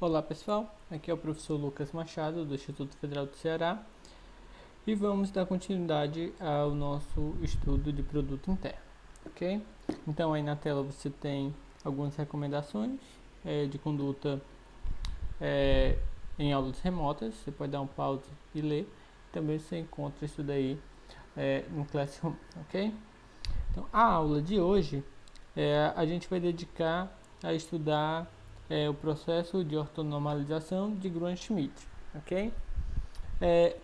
Olá pessoal, aqui é o professor Lucas Machado do Instituto Federal do Ceará e vamos dar continuidade ao nosso estudo de produto interno, ok? Então aí na tela você tem algumas recomendações de conduta em aulas remotas, você pode dar um pause e ler, também você encontra isso daí no Classroom, ok? Então a aula de hoje a gente vai dedicar a estudar o processo de ortonormalização de Grunwald-Schmidt, ok? É,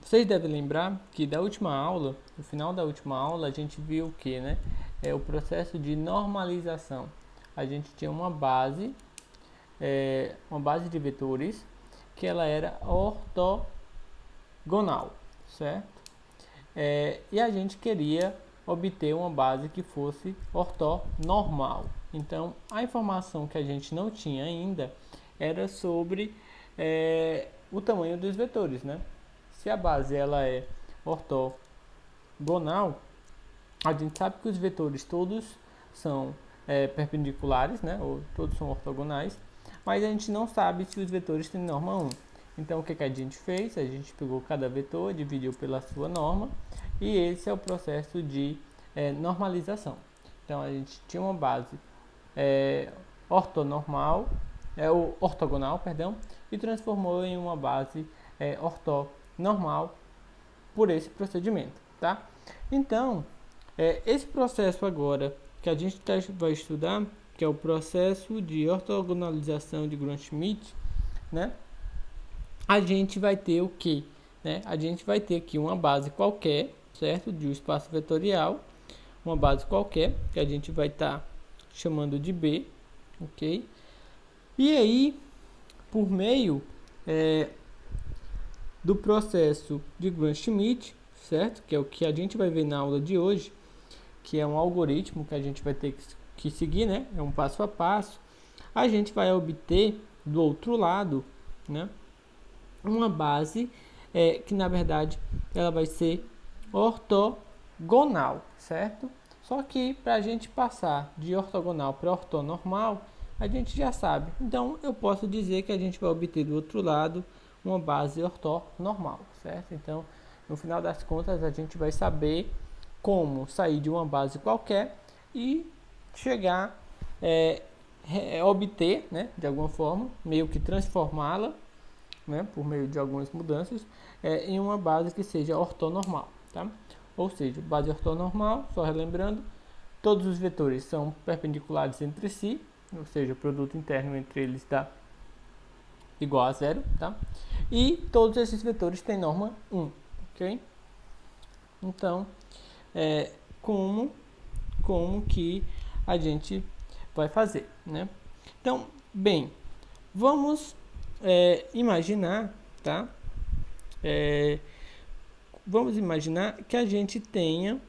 vocês devem lembrar que da última aula, no final da última aula, a gente viu o que, né? O processo de normalização. A gente tinha uma base de vetores que ela era ortogonal, certo? E a gente queria obter uma base que fosse ortonormal. Então, a informação que a gente não tinha ainda era sobre o tamanho dos vetores, né? Se a base ela é ortogonal, a gente sabe que os vetores todos são perpendiculares, né? Ou todos são ortogonais, mas a gente não sabe se os vetores têm norma 1. Então, o que a gente fez? A gente pegou cada vetor, dividiu pela sua norma, e esse é o processo de normalização. Então, a gente tinha uma base ortogonal, e transformou em uma base ortonormal por esse procedimento, tá? Então, esse processo agora que a gente vai estudar, que é o processo de ortogonalização de Grunwald-Schmidt, né? A gente vai ter o que? Né? A gente vai ter aqui uma base qualquer, certo? De um espaço vetorial, uma base qualquer, que a gente vai estar chamando de B, ok? E aí, por meio do processo de Grunwald-Schmidt, certo? Que é o que a gente vai ver na aula de hoje, que é um algoritmo que a gente vai ter que seguir, né? É um passo a passo. A gente vai obter do outro lado, né? Uma base que na verdade ela vai ser ortogonal, certo? Só que para a gente passar de ortogonal para ortonormal, a gente já sabe. Então eu posso dizer que a gente vai obter do outro lado uma base ortonormal, certo? Então no final das contas a gente vai saber como sair de uma base qualquer e chegar obter, né, de alguma forma, meio que transformá-la, né, por meio de algumas mudanças, em uma base que seja ortonormal, tá? Ou seja, base ortonormal, só relembrando, todos os vetores são perpendiculares entre si, ou seja, o produto interno entre eles dá igual a zero, tá? E todos esses vetores têm norma 1, ok? Então, como que a gente vai fazer, né? Então, bem, vamos imaginar, tá? Vamos imaginar que a gente tenha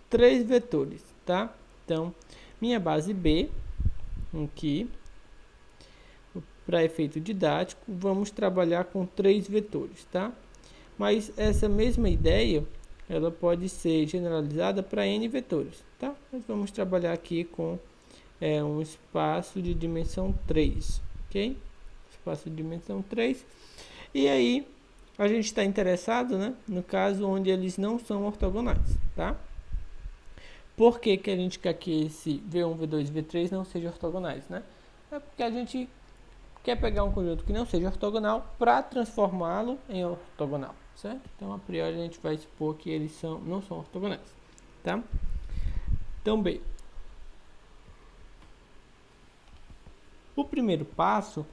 3 vetores, tá? Então, minha base B, aqui, para efeito didático, vamos trabalhar com 3 vetores, tá? Mas essa mesma ideia, ela pode ser generalizada para N vetores, tá? Mas vamos trabalhar aqui com um espaço de dimensão 3, ok? Espaço de dimensão 3. E aí, a gente está interessado, né, no caso onde eles não são ortogonais, tá? Por que a gente quer que esse V1, V2 e V3 não sejam ortogonais, né? É porque a gente quer pegar um conjunto que não seja ortogonal para transformá-lo em ortogonal, certo? Então, a priori, a gente vai supor que eles não são ortogonais, tá? Então, bem, o primeiro passo,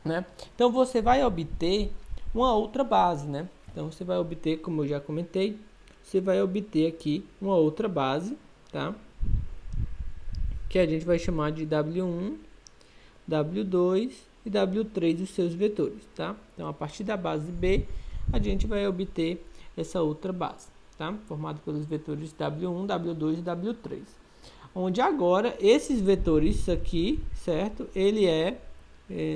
né? Então, você vai obter uma outra base, né? Então, você vai obter, como eu já comentei, você vai obter aqui uma outra base, tá? Que a gente vai chamar de W1, W2 e W3 os seus vetores, tá? Então, a partir da base B, a gente vai obter essa outra base, tá? Formada pelos vetores W1, W2 e W3. Onde agora, esses vetores aqui, certo? Ele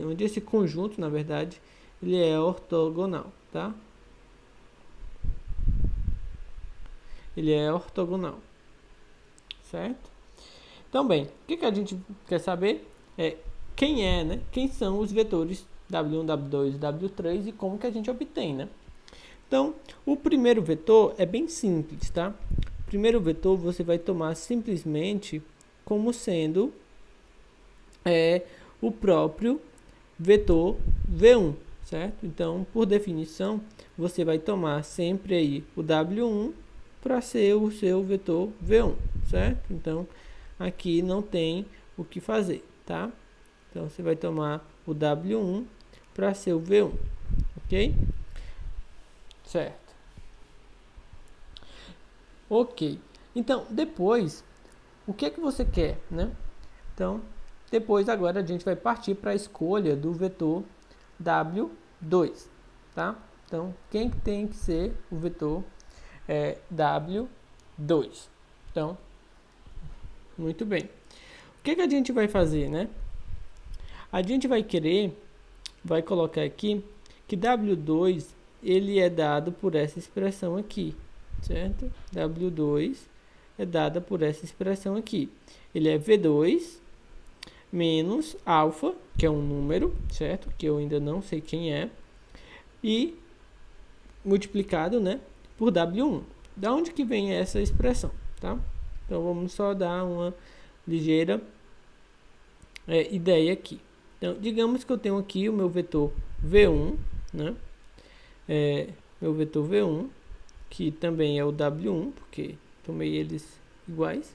onde esse conjunto, na verdade, ele é ortogonal, tá? Ele é ortogonal, certo? Então, bem, o que a gente quer saber? quem é, né? Quem são os vetores W1, W2, W3 e como que a gente obtém, né? Então, o primeiro vetor é bem simples, tá? O primeiro vetor você vai tomar simplesmente como sendo o próprio vetor V1, certo? Então, por definição, você vai tomar sempre aí o W1 para ser o seu vetor V1, certo? Então, aqui não tem o que fazer, tá? Então, você vai tomar o W1 para ser o V1, ok? Certo. Ok. Então, depois, o que é que você quer, né? Então, depois agora a gente vai partir para a escolha do vetor W2, tá? Então, quem tem que ser o vetor W2? Então, muito bem. O que a gente vai fazer, né? A gente vai colocar aqui que W2 ele é dado por essa expressão aqui, certo? W2 é dada por essa expressão aqui. Ele é V2 menos alfa, que é um número, certo? Que eu ainda não sei quem é, e multiplicado, né, por W1. Da onde que vem essa expressão, tá? Então, vamos só dar uma ligeira ideia aqui. Então, digamos que eu tenho aqui o meu vetor V1, né? Meu vetor V1, que também é o W1, porque tomei eles iguais,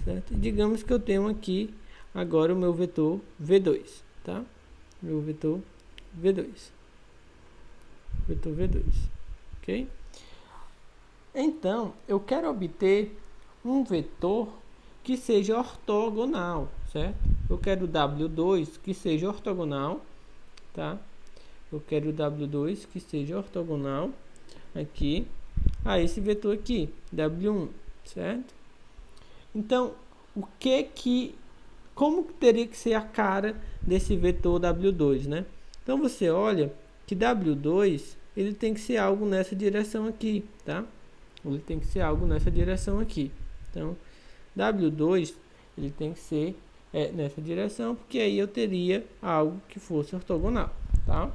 certo? E digamos que eu tenho aqui agora o meu vetor V2, tá? Meu vetor V2. Vetor V2, ok? Então, eu quero obter um vetor que seja ortogonal, certo? Eu quero W2 que seja ortogonal, tá? Eu quero W2 que seja ortogonal aqui a esse vetor aqui, W1, certo? Então, como teria que ser a cara desse vetor W2, né? Então, você olha que W2, ele tem que ser algo nessa direção aqui, tá? Ele tem que ser algo nessa direção aqui. Então, W2, ele tem que ser nessa direção, porque aí eu teria algo que fosse ortogonal, tá?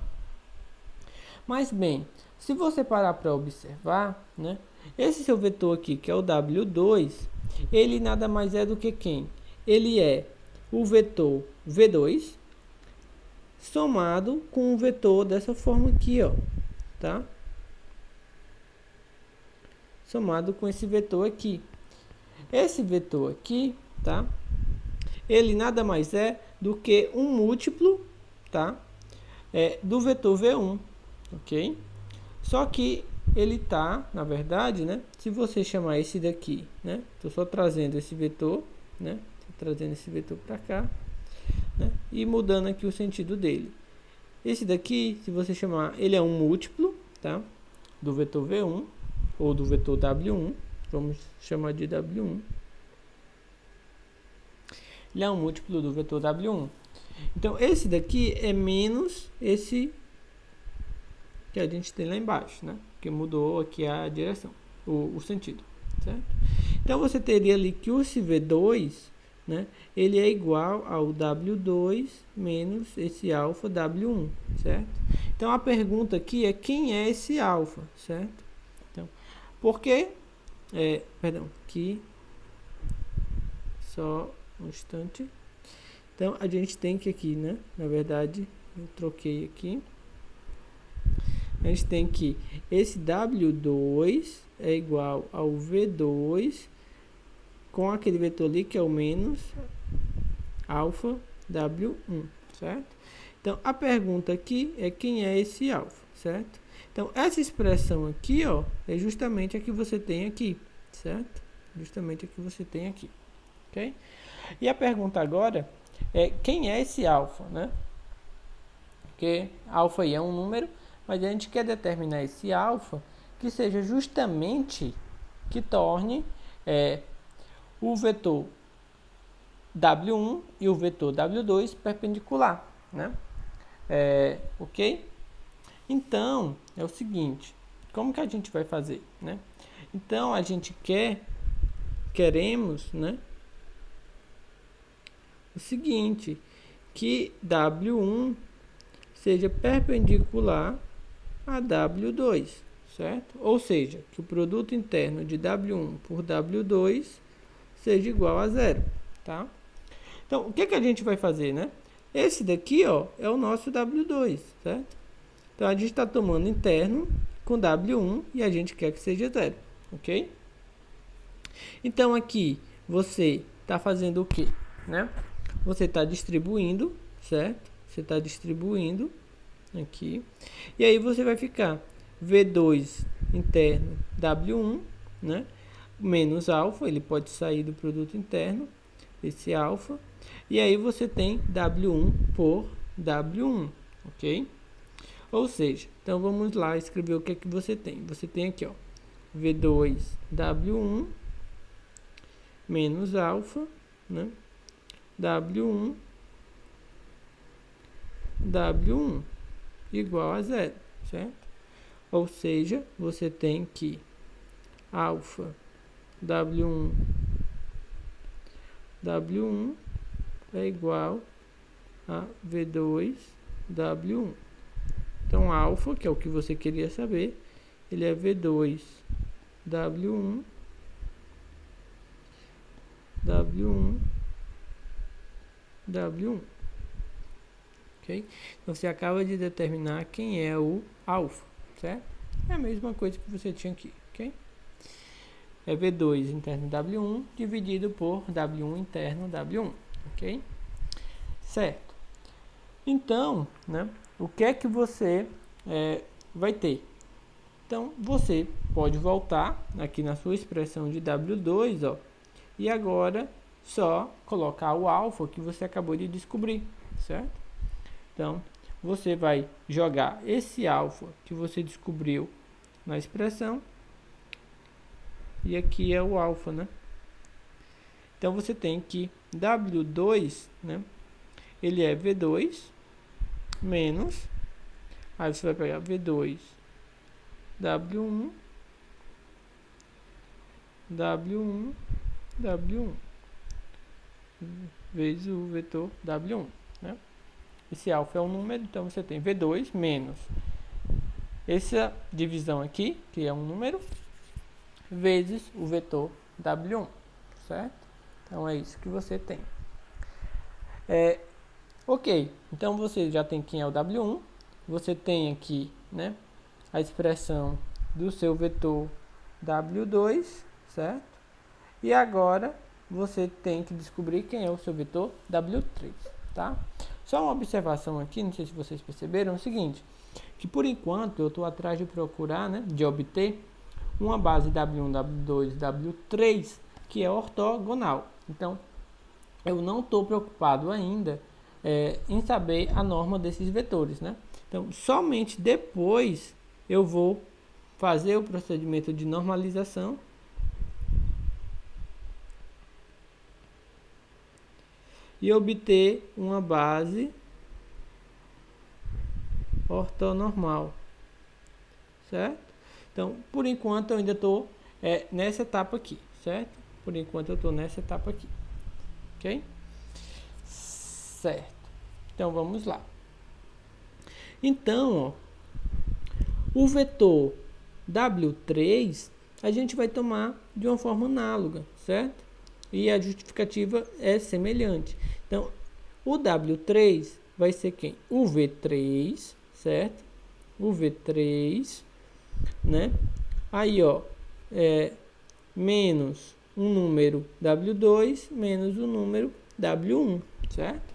Mas, bem, se você parar para observar, né? Esse seu vetor aqui, que é o W2, ele nada mais é do que quem? Ele é o vetor V2 somado com um vetor dessa forma aqui, ó, tá? Somado com esse vetor aqui. Esse vetor aqui, tá? Ele nada mais é do que um múltiplo, tá? Do vetor V1, ok? Só que ele tá, na verdade, né? Se você chamar esse daqui, né? Tô só trazendo esse vetor, né? Tô trazendo esse vetor para cá, né? E mudando aqui o sentido dele. Esse daqui, se você chamar, ele é um múltiplo, tá? Do vetor V1 ou do vetor W1. Vamos chamar de W1. Ele é um múltiplo do vetor W1. Então, esse daqui é menos esse que a gente tem lá embaixo, né? Que mudou aqui a direção, o sentido, certo? Então, você teria ali que esse V2, né? Ele é igual ao W2 menos esse alfa W1, certo? Então, a pergunta aqui é quem é esse alfa, certo? Então, porque... perdão, aqui... Só um instante. Então, a gente tem que aqui, né? Na verdade, eu troquei aqui. A gente tem que esse W2 é igual ao V2 com aquele vetor ali que é o menos alfa W1, certo? Então, a pergunta aqui é quem é esse alfa, certo? Então, essa expressão aqui, ó, é justamente a que você tem aqui, certo? Justamente a que você tem aqui, ok? E a pergunta agora é quem é esse alfa, né? Porque alfa aí é um número, mas a gente quer determinar esse alfa que seja justamente que torne o vetor W1 e o vetor W2 perpendicular, né? Ok? Então, é o seguinte, como que a gente vai fazer, né? Então, a gente queremos, né? O seguinte, que W1 seja perpendicular a W2, certo? Ou seja, que o produto interno de W1 por W2 seja igual a zero, tá? Então, o que a gente vai fazer, né? Esse daqui, ó, é o nosso W2, certo? Então, a gente está tomando interno com W1 e a gente quer que seja zero, ok? Então, aqui, você está fazendo o quê, né? Você está distribuindo, certo? Você está distribuindo aqui. E aí, você vai ficar V2 interno W1, né? Menos alfa, ele pode sair do produto interno, esse alfa. E aí, você tem W1 por W1, ok? Ou seja, então vamos lá escrever o que é que você tem. Você tem aqui, ó, V2 W1 menos alfa, né? W1 W1 igual a zero, certo? Ou seja, você tem que alfa W1 é igual a V2 W1. Então, alfa, que é o que você queria saber, ele é V2 W1 ok? Então, você acaba de determinar quem é o alfa, certo? É a mesma coisa que você tinha aqui, ok? É V2 interno W1 dividido por W1 interno W1, ok? Certo. Então, né, o que é que você vai ter? Então, você pode voltar aqui na sua expressão de W2, ó, e agora só colocar o alfa que você acabou de descobrir, certo? Então, você vai jogar esse alfa que você descobriu na expressão, e aqui é o alfa, né? Então, você tem que W2, né, ele é V2 menos, aí você vai pegar V2 W1 vezes o vetor W1, né? Esse alfa é um número, então você tem V2 menos essa divisão aqui, que é um número, vezes o vetor W1, certo? Então é isso que você tem. Ok, então você já tem quem é o W1, você tem aqui, né, a expressão do seu vetor W2, certo? E agora você tem que descobrir quem é o seu vetor W3, tá? Só uma observação aqui, não sei se vocês perceberam, é o seguinte, que por enquanto eu estou atrás de procurar, né, de obter uma base W1, W2, W3 que é ortogonal. Então, eu não estou preocupado ainda em saber a norma desses vetores, né? Então, somente depois eu vou fazer o procedimento de normalização e obter uma base ortonormal, certo? Então, por enquanto eu ainda estou nessa etapa aqui, certo? Por enquanto eu estou nessa etapa aqui, ok? Certo. Então, vamos lá. Então, ó, o vetor W3 a gente vai tomar de uma forma análoga, certo? E a justificativa é semelhante. Então, o W3 vai ser quem? O V3, certo? O V3, né? Aí, ó, menos um número W2 menos o número W1, certo?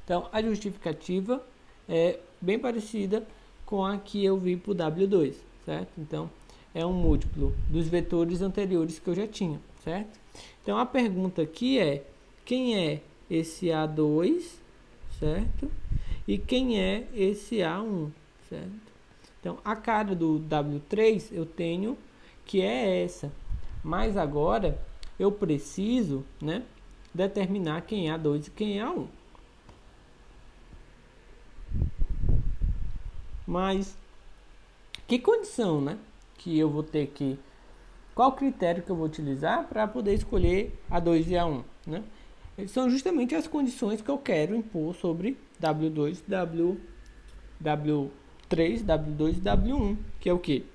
Então, a justificativa é bem parecida com a que eu vi para o W2, certo? Então, é um múltiplo dos vetores anteriores que eu já tinha, certo? Então, a pergunta aqui é, quem é esse A2, certo? E quem é esse A1, certo? Então, a cara do W3 eu tenho que é essa, mas agora eu preciso, né, determinar quem é A2 e quem é A1. Mas que condição, né, que eu vou ter qual critério que eu vou utilizar para poder escolher A2 e A1, né? são justamente as condições que eu quero impor sobre W2, W3, W2 e W1, que é o que?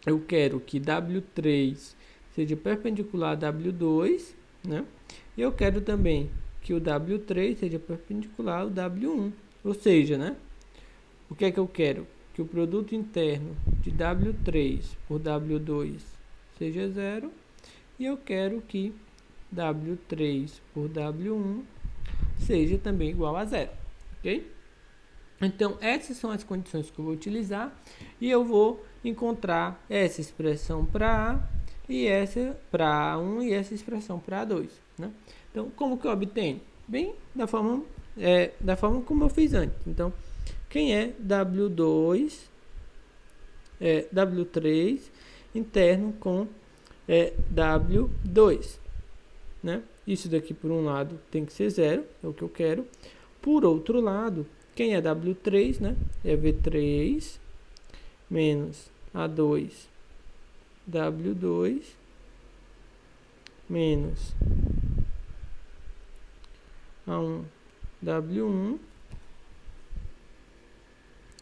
Eu quero que W3 seja perpendicular a W2, né? E eu quero também que o W3 seja perpendicular ao W1. Ou seja, né? O que é que eu quero? Que o produto interno de W3 por W2 seja zero. E eu quero que W3 por W1 seja também igual a zero. Ok? Então, essas são as condições que eu vou utilizar. E eu vou encontrar essa expressão para A e essa para A1 e essa expressão para A2. Né? Então, como que eu obtenho? Bem, da forma como eu fiz antes. Então, quem é W2, W3 interno com W2. Né? Isso daqui, por um lado, tem que ser zero, é o que eu quero. Por outro lado, quem é W3, né? É V3 menos A2 W2 menos A1 W1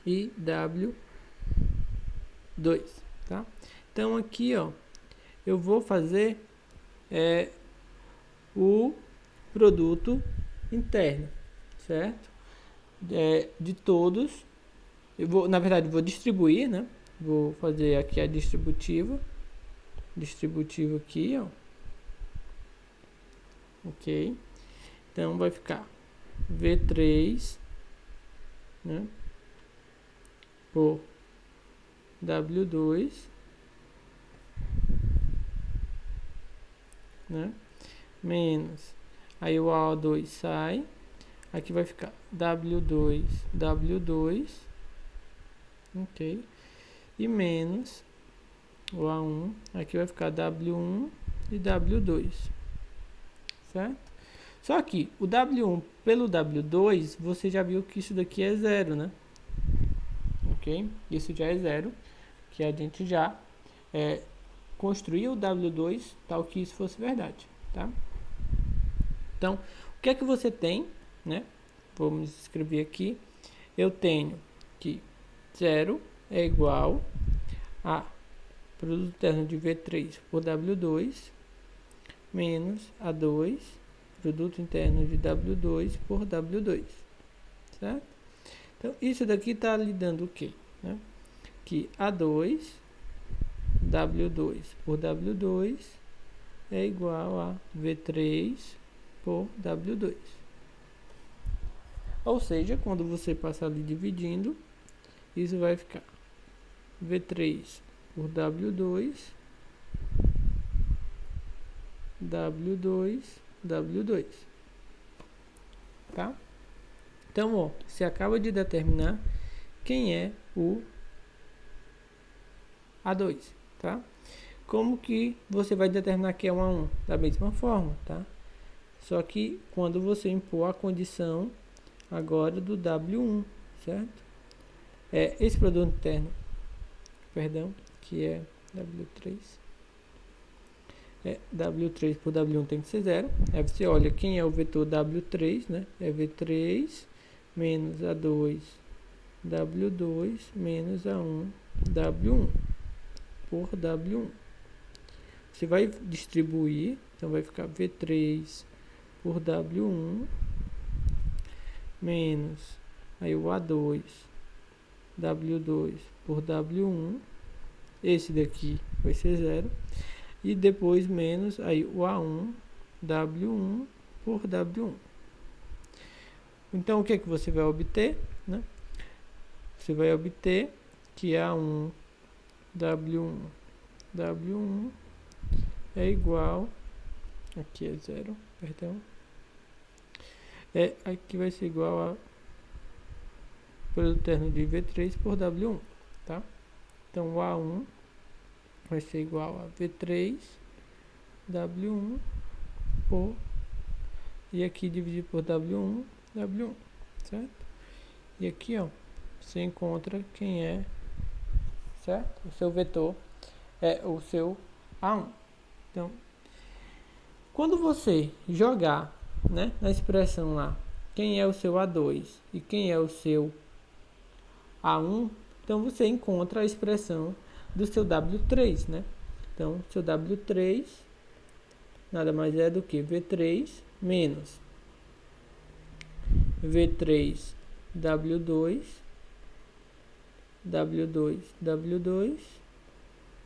e W2, tá? Então aqui, ó, eu vou fazer o produto interno, certo? De todos, eu vou, na verdade, vou distribuir, né? Vou fazer aqui a distributivo aqui, ó. Ok? Então vai ficar V3, né? Por W2, né? Menos, aí o A2 sai, aqui vai ficar W2, W2, ok? E menos o A1, aqui vai ficar W1 e W2, certo? Só que o W1 pelo W2, você já viu que isso daqui é zero, né? Ok? Isso já é zero, que a gente já construiu o W2 tal que isso fosse verdade, tá? Então, o que é que você tem, né? Vamos escrever aqui. Eu tenho que 0 é igual a produto interno de V3 por W2 menos A2, produto interno de W2 por W2, certo? Então, isso daqui está lhe dando o quê? Né? Que A2, W2 por W2 é igual a V3 por W2. Ou seja, quando você passar ali dividindo, isso vai ficar V3 por W2, W2, W2. Tá? Então, ó, você acaba de determinar quem é o A2, tá? Como que você vai determinar que é um A1? Da mesma forma, tá? Só que quando você impor a condição agora do W1, certo? Esse produto interno, perdão, que é W3. W3 por W1 tem que ser zero. Aí você olha quem é o vetor W3, né? É V3 menos A2 W2 menos A1 W1 por W1. Você vai distribuir, então vai ficar V3 por W1 menos aí o A2 W2 por W1. Esse daqui vai ser zero. E depois menos aí o A1 W1 por W1. Então o que é que você vai obter, né? Você vai obter que A1 W1 W1 é igual, aqui é zero, perdão, aqui vai ser igual a produto interno de V3 por W1, tá? Então o A1 vai ser igual a V3 W1 por, e aqui dividir por W1 W1, certo? E aqui, ó, você encontra quem é, certo? O seu vetor é o seu A1. Então, quando você jogar né, na expressão lá, quem é o seu A2 e quem é o seu A1, então você encontra a expressão do seu W3, né? Então, seu W3 nada mais é do que V3 menos V3 W2, W2, W2,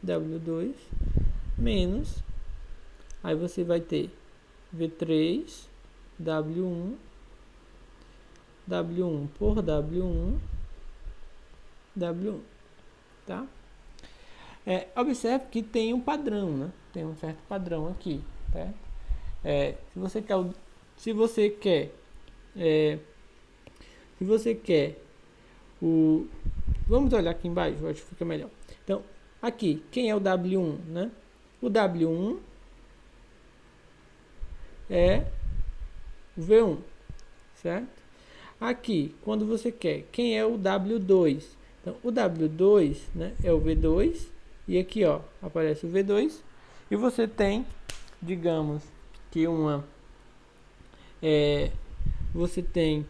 W2, menos, aí você vai ter V3 W1, W1 por W1, W1, tá? Observe que tem um padrão, né? Tem um certo padrão aqui, tá? Se você quer vamos olhar aqui embaixo, eu acho que fica melhor. Então, aqui, quem é o W1, né? O W1 é o V1, certo? Aqui, quando você quer, quem é o W2? Então, o W2, né, é o V2, e aqui, ó, aparece o V2, e você tem, digamos, que você tem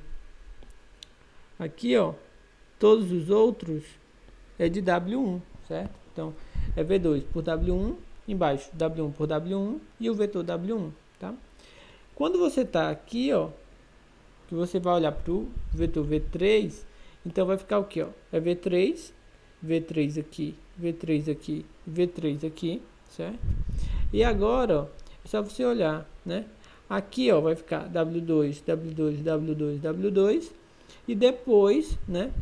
aqui, ó, todos os outros é de W1, certo? Então, é V2 por W1, embaixo W1 por W1 e o vetor W1, tá? Quando você tá aqui, ó, que você vai olhar para o vetor V3, então vai ficar o que, ó? É V3, V3 aqui, V3 aqui, V3 aqui, certo? E agora, ó, é só você olhar, né? Aqui, ó, vai ficar W2, W2, W2, W2, e depois, né,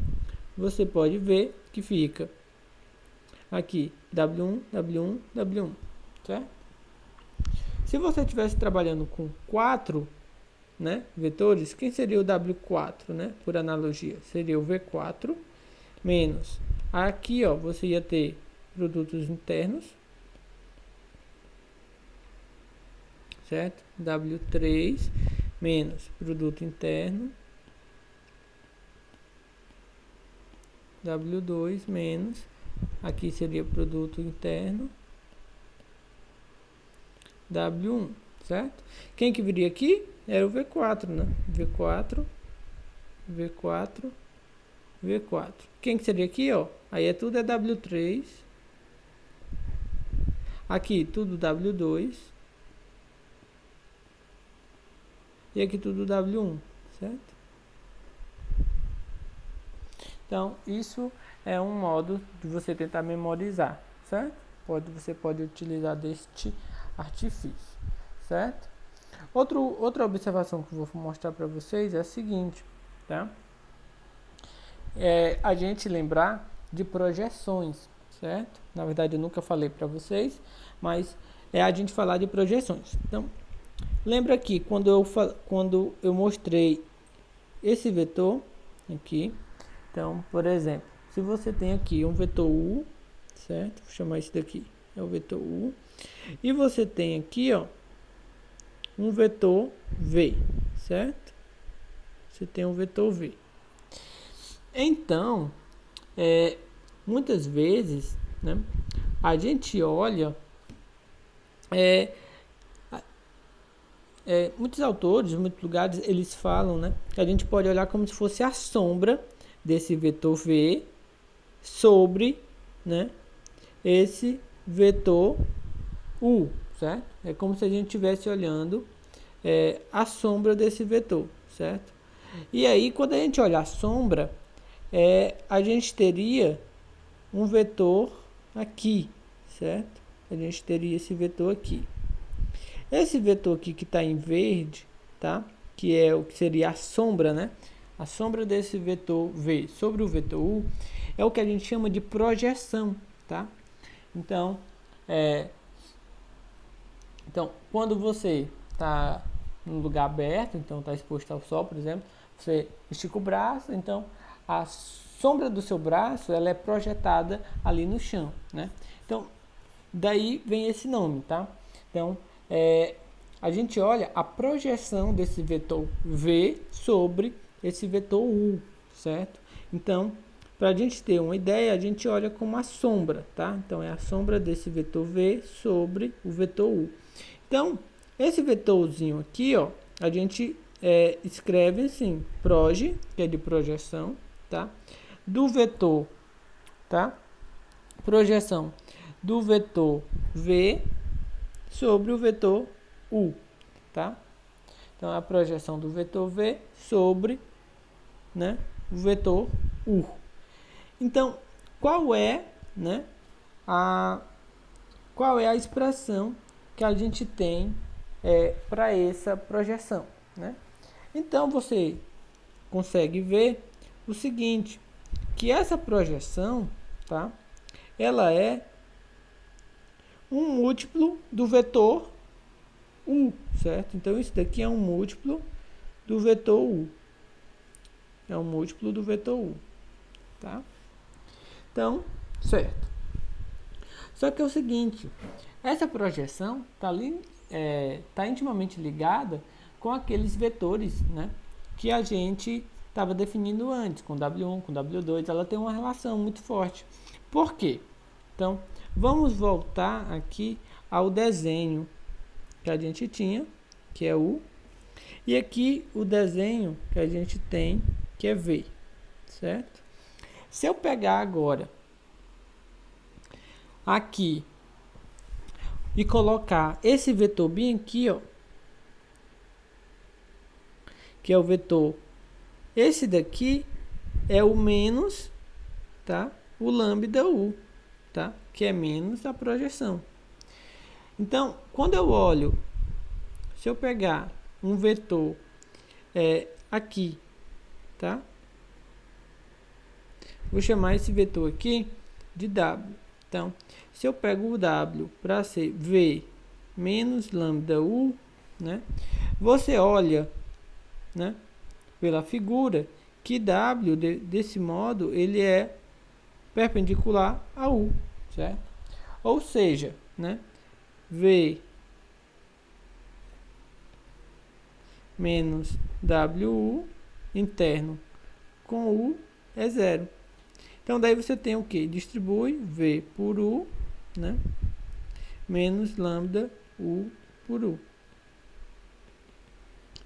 você pode ver que fica aqui W1, W1, W1, certo? Se você estivesse trabalhando com 4, né, vetores, quem seria o W4, né, por analogia? Seria o V4 menos, aqui, ó, você ia ter produtos internos, certo? W3 menos produto interno, W2 menos, aqui seria produto interno, W1, certo? Quem que viria aqui? Era o V4, né? V4, V4, V4. Quem que seria aqui, ó? Aí tudo é W3. Aqui tudo W2. E aqui tudo W1, certo? Então, isso é um modo de você tentar memorizar, certo? Você pode utilizar deste artifício, certo? Outra observação que eu vou mostrar para vocês é a seguinte, tá? A gente lembrar de projeções, certo? Na verdade, eu nunca falei para vocês, mas é a gente falar de projeções. Então, lembra aqui, quando eu mostrei esse vetor aqui, então, por exemplo, se você tem aqui um vetor U, certo? Vou chamar esse daqui, é o vetor U. E você tem aqui, ó, um vetor V, certo? Você tem um vetor V. Então, muitas vezes, né, a gente olha, muitos autores, muitos lugares, eles falam, né, que a gente pode olhar como se fosse a sombra desse vetor V sobre, né, esse vetor U, certo? É como se a gente estivesse olhando a sombra desse vetor, certo? E aí, quando a gente olha a sombra, a gente teria um vetor aqui, certo? A gente teria esse vetor aqui. Esse vetor aqui que está em verde, tá? Que é o que seria a sombra, né? A sombra desse vetor V sobre o vetor U é o que a gente chama de projeção, tá? Então, quando você está num lugar aberto, então está exposto ao sol, por exemplo, você estica o braço, então a sombra do seu braço ela é projetada ali no chão, né? Então, daí vem esse nome, tá? Então, a gente olha a projeção desse vetor V sobre esse vetor U, certo? Então, para a gente ter uma ideia, a gente olha como a sombra, tá? Então, é a sombra desse vetor V sobre o vetor U. Então, esse vetorzinho aqui, ó, a gente escreve assim, proj, que é de projeção, tá? Do vetor, tá? Projeção do vetor v sobre o vetor u, tá? Então, a projeção do vetor v sobre, né, o vetor u. Então, qual é a expressão que a gente tem para essa projeção, né? Então, você consegue ver o seguinte, que essa projeção, tá? Ela é um múltiplo do vetor u, certo? Então, isso daqui é um múltiplo do vetor u. É um múltiplo do vetor u, tá? Então, certo. Só que é o seguinte, essa projeção tá intimamente ligada com aqueles vetores, né, que a gente estava definindo antes, com W1, com W2, ela tem uma relação muito forte. Por quê? Então, vamos voltar aqui ao desenho que a gente tinha, que é U, e aqui o desenho que a gente tem, que é V, certo? Se eu pegar agora aqui e colocar esse vetor bem aqui, ó, que é o vetor, esse daqui é o menos, tá? O lambda u, tá? Que é menos a projeção. Então, quando eu olho, se eu pegar um vetor aqui, tá? Vou chamar esse vetor aqui de W. Então, se eu pego o W para ser V menos lambda U, né? Você olha, né, pela figura que W, desse modo, ele é perpendicular a U, certo? Ou seja, né, V menos WU interno com U é zero. Então, daí você tem o que? Distribui V por U, né, menos lambda U por U.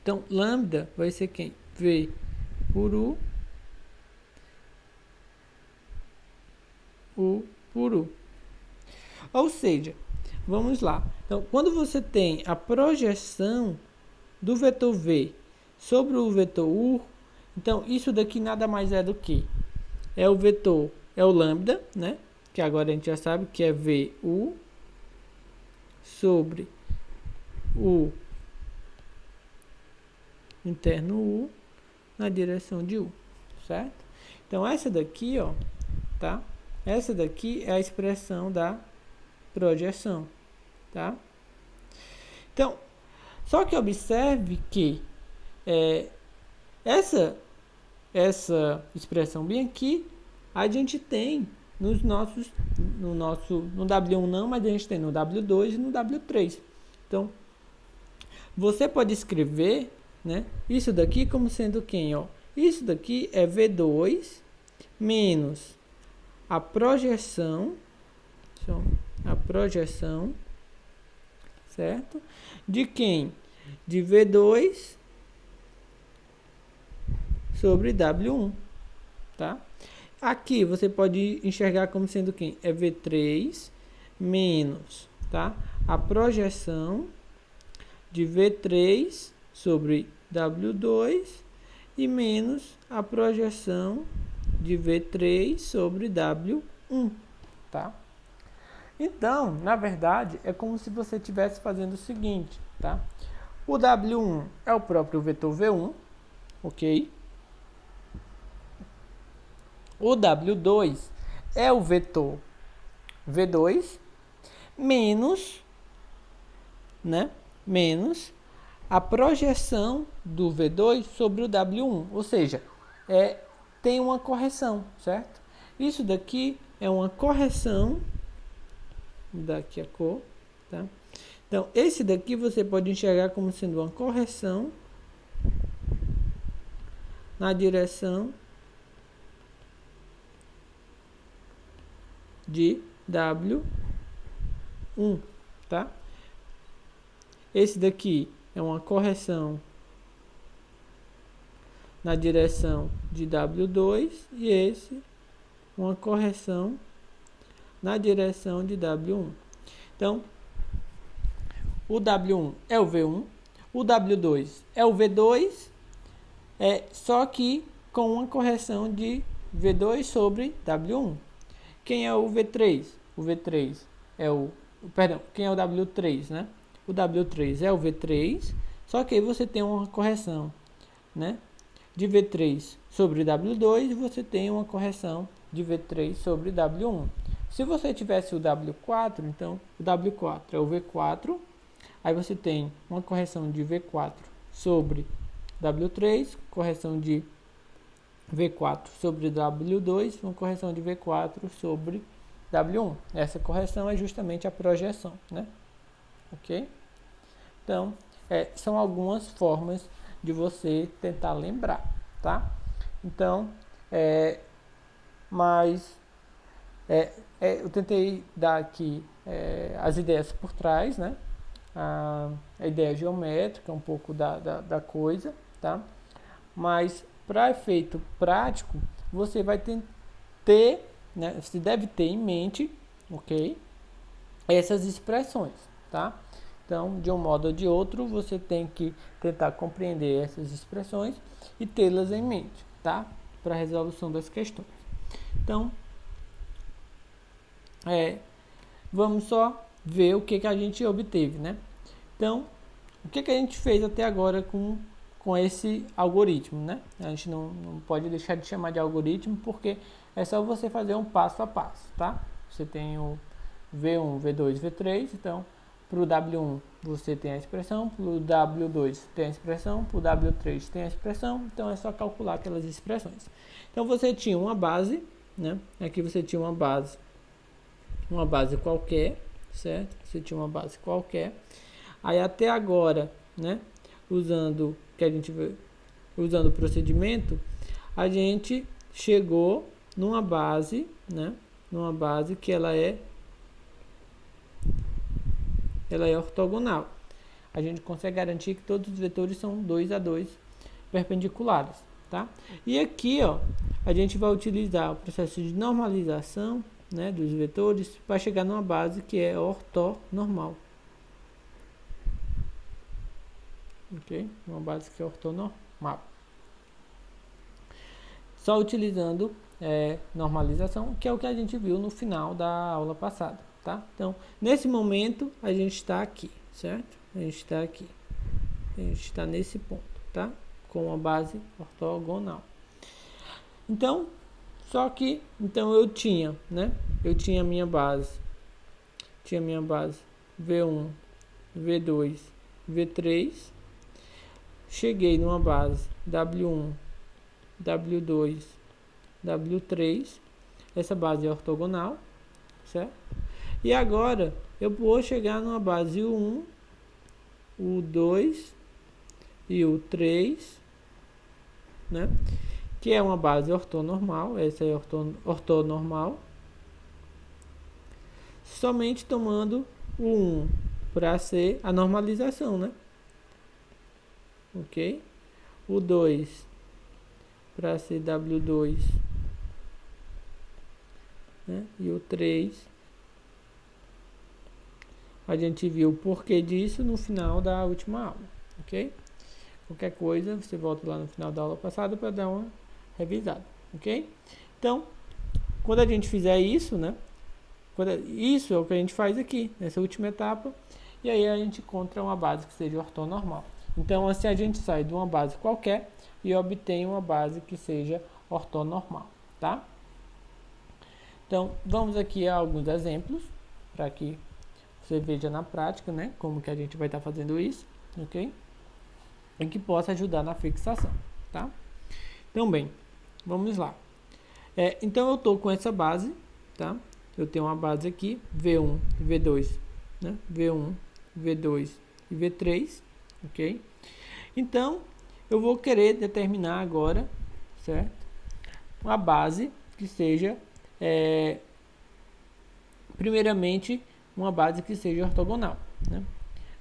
Então, lambda vai ser quem? V por U por U. Ou seja, vamos lá. Então, quando você tem a projeção do vetor V sobre o vetor U, então isso daqui nada mais é do que é o vetor, é o lambda, né? Que agora a gente já sabe que é VU sobre o interno U na direção de U, certo? Então essa daqui, ó, tá? Essa daqui é a expressão da projeção, tá? Então, só que observe que essa expressão bem aqui, a gente tem no W1 não, mas a gente tem no W2 e no W3. Então, você pode escrever, né, isso daqui como sendo quem, ó? Isso daqui é V2 menos a projeção, certo? De quem? De V2 sobre W1, tá? Aqui você pode enxergar como sendo quem? É V3 menos, tá? A projeção de V3 sobre W2 e menos a projeção de V3 sobre W1, tá? Então, na verdade, é como se você estivesse fazendo o seguinte, tá? O W1 é o próprio vetor V1, ok? O W2 é o vetor V2 menos, né? Menos a projeção do V2 sobre o W1, ou seja, tem uma correção, certo? Isso daqui é uma correção, daqui a cor, tá? Então, esse daqui você pode enxergar como sendo uma correção na direção de W1, tá? Esse daqui é uma correção na direção de W2 e esse uma correção na direção de W1. Então, o W1 é o V1, o W2 é o V2, só que com uma correção de V2 sobre W1. Quem é o V3? O V3 é o... Perdão, quem é o W3, né? O W3 é o V3, só que aí você tem uma correção, né, de V3 sobre W2 e você tem uma correção de V3 sobre W1. Se você tivesse o W4, então o W4 é o V4, aí você tem uma correção de V4 sobre W3, correção de V4 sobre W2, uma correção de V4 sobre W1. Essa correção é justamente a projeção, né? Ok? Então, são algumas formas de você tentar lembrar, tá? Então, eu tentei dar aqui as ideias por trás, né? A ideia geométrica, um pouco da coisa, tá? Mas para efeito prático, você vai ter, né? Você deve ter em mente, ok? Essas expressões, tá? Então, de um modo ou de outro, você tem que tentar compreender essas expressões e tê-las em mente, tá? Para a resolução das questões. Então, vamos só ver o que a gente obteve, né? Então, o que a gente fez até agora com esse algoritmo, né? A gente não pode deixar de chamar de algoritmo, porque é só você fazer um passo a passo, tá? Você tem o V1, V2, V3, então, para o W1 você tem a expressão, para o W2 tem a expressão, para o W3 tem a expressão, então é só calcular aquelas expressões. Então, você tinha uma base, né? Aqui você tinha uma base qualquer, certo? Você tinha uma base qualquer. Aí até agora, né? Usando o procedimento, a gente chegou numa base, né? Numa base que ela é ortogonal. A gente consegue garantir que todos os vetores são 2 a 2 perpendiculares, tá? E aqui, ó, a gente vai utilizar o processo de normalização, né, dos vetores para chegar numa base que é ortonormal. Ok? Uma base que é ortonormal. Só utilizando normalização, que é o que a gente viu no final da aula passada, tá? Então, nesse momento, a gente está aqui, certo? A gente está aqui. A gente está nesse ponto, tá? Com a base ortogonal. Então, eu tinha, né? Eu tinha minha base. Tinha minha base V1, V2, V3. Cheguei numa base W1, W2, W3. Essa base é ortogonal, certo? E agora eu vou chegar numa base U1, U2 e U3, né? Que é uma base ortonormal, essa é ortonormal, somente tomando o 1 para ser a normalização, né? Ok? O 2 para ser W2, né? E o 3, a gente viu o porquê disso no final da última aula, ok? Qualquer coisa, você volta lá no final da aula passada para dar uma revisada, ok? Então, quando a gente fizer isso, né? Isso é o que a gente faz aqui, nessa última etapa, e aí a gente encontra uma base que seja ortonormal. Então, assim, a gente sai de uma base qualquer e obtém uma base que seja ortonormal, tá? Então, vamos aqui a alguns exemplos, para que você veja na prática, né? Como que a gente vai estar fazendo isso, ok? E que possa ajudar na fixação, tá? Então, bem, vamos lá. Então, eu estou com essa base, tá? Eu tenho uma base aqui, V1, V2, né? V1, V2 e V3, ok? Então, eu vou querer determinar agora, certo? Uma base que seja, primeiramente, uma base que seja ortogonal, né?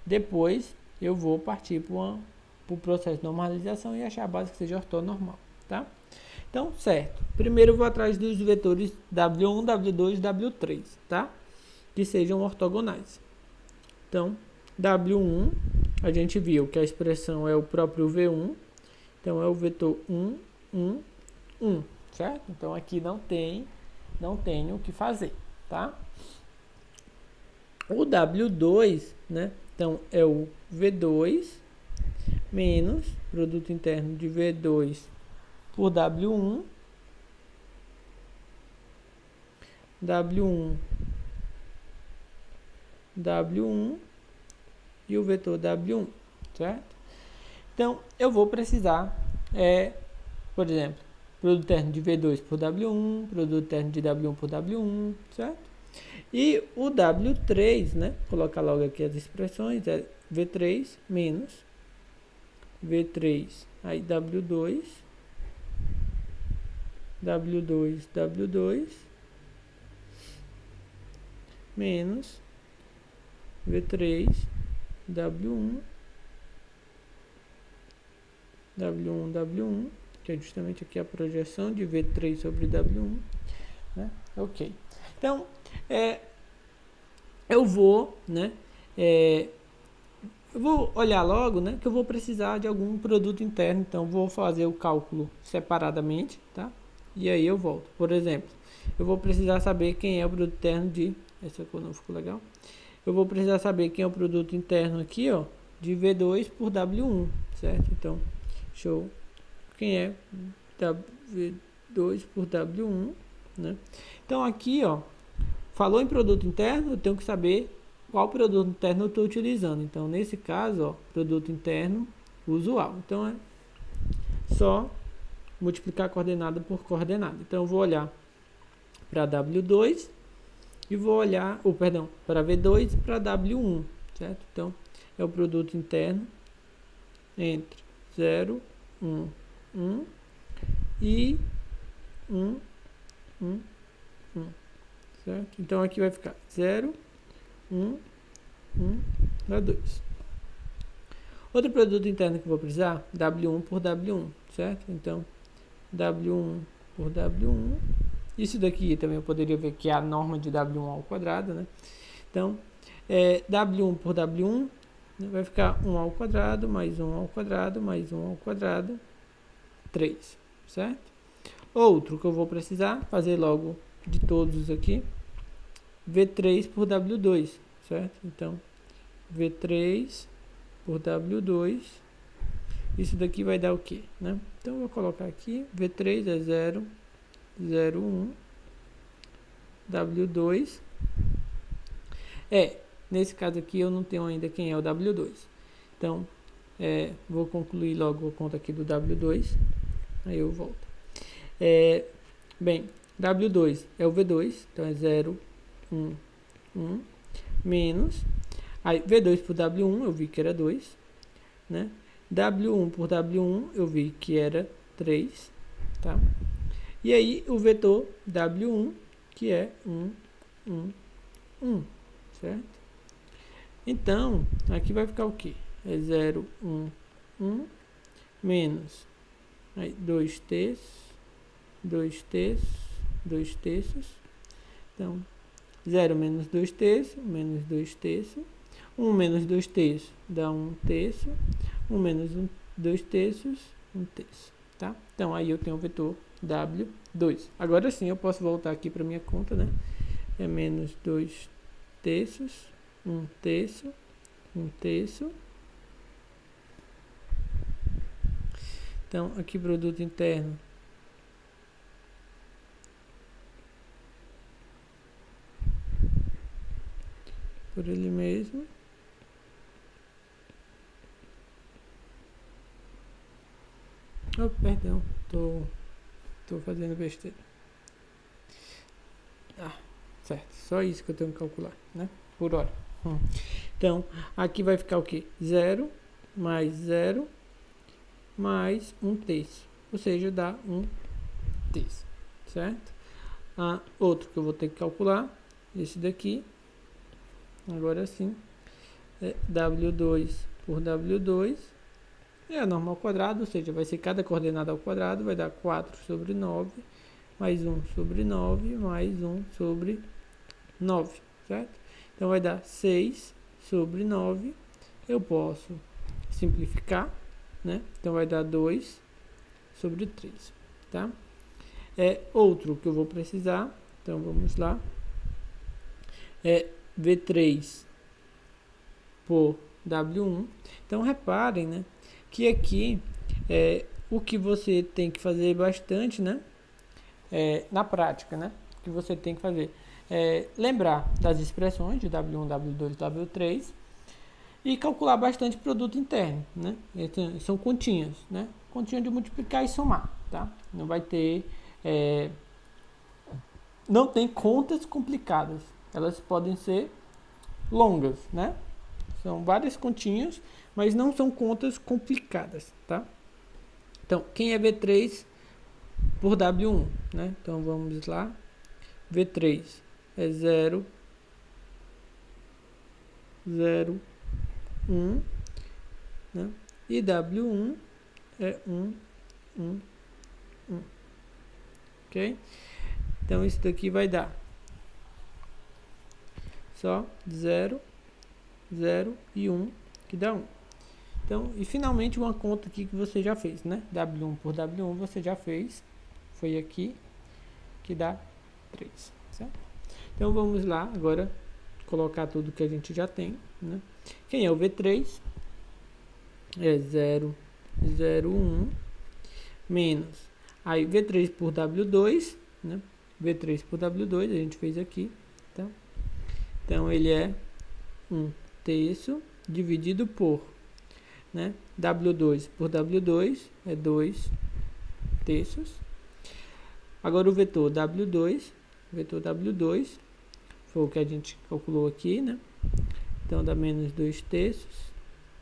Depois, eu vou partir para o processo de normalização e achar a base que seja ortonormal, tá? Então, certo. Primeiro eu vou atrás dos vetores W1, W2 e W3, tá? Que sejam ortogonais. Então, W1, a gente viu que a expressão é o próprio V1. Então, é o vetor 1, 1, 1, certo? Então, aqui não tem o que fazer, tá? O W2, né? Então, é o V2 menos produto interno de V2 por W1, W1, W1 e o vetor W1, certo? Então, eu vou precisar, por exemplo, produto interno de V2 por W1, produto interno de W1 por W1, certo? E o W3, né? Colocar logo aqui as expressões, é V3 menos V3, aí W2, W2, W2, menos V3, W1, W1, W1, que é justamente aqui a projeção de V3 sobre W1, né? Ok. Então, eu vou, né? Eu vou olhar logo, né? Que eu vou precisar de algum produto interno, então vou fazer o cálculo separadamente, tá? E aí eu volto. Por exemplo, eu vou precisar saber quem é o produto interno de... Essa cor não ficou legal. Eu vou precisar saber quem é o produto interno aqui, ó, de V2 por W1, certo? Então, show. Quem é V2 por W1, né? Então, aqui, ó, falou em produto interno, eu tenho que saber qual produto interno eu estou utilizando. Então, nesse caso, ó, produto interno usual. Então, é só multiplicar coordenada por coordenada. Então, eu vou olhar para W2 e vou olhar, para V2 e para W1, certo? Então, é o produto interno entre 0, 1, 1 e 1, 1, 1, certo? Então, aqui vai ficar 0, 1, 1, dá 2. Outro produto interno que eu vou precisar, W1 por W1, certo? Então, W1 por W1. Isso daqui também eu poderia ver que é a norma de W1 ao quadrado, né? Então, W1 por W1, né, vai ficar 1 ao quadrado, mais 1 ao quadrado, mais 1 ao quadrado, 3, certo? Outro que eu vou precisar, fazer logo de todos aqui, V3 por W2, certo? Então, V3 por W2, isso daqui vai dar o quê, né? Então, eu vou colocar aqui, V3 é 0, 0, 1, W2, nesse caso aqui eu não tenho ainda quem é o W2, então, vou concluir logo a conta aqui do W2, aí eu volto. Bem, W2 é o V2, então é 0, 1, 1, menos, aí V2 por W1 eu vi que era 2, né? W1 por W1 eu vi que era 3, tá? E aí o vetor W1, que é 1, 1, 1, certo? Então, aqui vai ficar o quê? É 0, 1, 1, menos, aí 2 terços, 2 terços, 2 terços. Então, 0 menos 2 terços, menos 2 terços. 1 menos 2 terços dá 1 terço. 1 menos 2 terços, 1 terço, tá? Então, aí eu tenho o vetor W2. Agora sim, eu posso voltar aqui para minha conta, né? É menos 2 terços, 1 terço, 1 terço. Então, aqui produto interno. Por ele mesmo. Oh, perdão, tô fazendo besteira. Certo, só isso que eu tenho que calcular, né? Por hora. Então, aqui vai ficar o quê? 0 mais 0 mais 1 terço. Ou seja, dá 1 terço, certo? Outro que eu vou ter que calcular, esse daqui. Agora sim, é W2 por W2 é a norma ao quadrado, ou seja, vai ser cada coordenada ao quadrado, vai dar 4 sobre 9, mais 1 sobre 9, mais 1 sobre 9, certo? Então, vai dar 6 sobre 9. Eu posso simplificar, né? Então, vai dar 2 sobre 3, tá? Outro que eu vou precisar, então, vamos lá. V3 por W1. Então, reparem, né? Que aqui, o que você tem que fazer bastante, né? Na prática, né? O que você tem que fazer lembrar das expressões de W1, W2, W3 e calcular bastante produto interno, né? São continhas, né? Continha de multiplicar e somar, tá? Não vai ter... não tem contas complicadas. Elas podem ser longas, né? São várias continhas, mas não são contas complicadas, tá? Então, quem é V3 por W1, né? Então, vamos lá. V3 é 0, 0, 1, né? E W1 é 1, 1, 1. Ok? Então, isso daqui vai dar só 0, 0 e 1, que dá 1. Então, e finalmente uma conta aqui que você já fez, né? W1 por W1 você já fez. Foi aqui, que dá 3, certo? Então, vamos lá agora colocar tudo que a gente já tem, né? Quem é o V3? É 0, 0, 1, menos. Aí, V3 por W2, né? V3 por W2, a gente fez aqui, tá? Então, ele é 1 terço dividido por, né? W2 por W2 é 2 terços. Agora, o vetor W2 foi o que a gente calculou aqui, né? Então, dá menos 2 terços,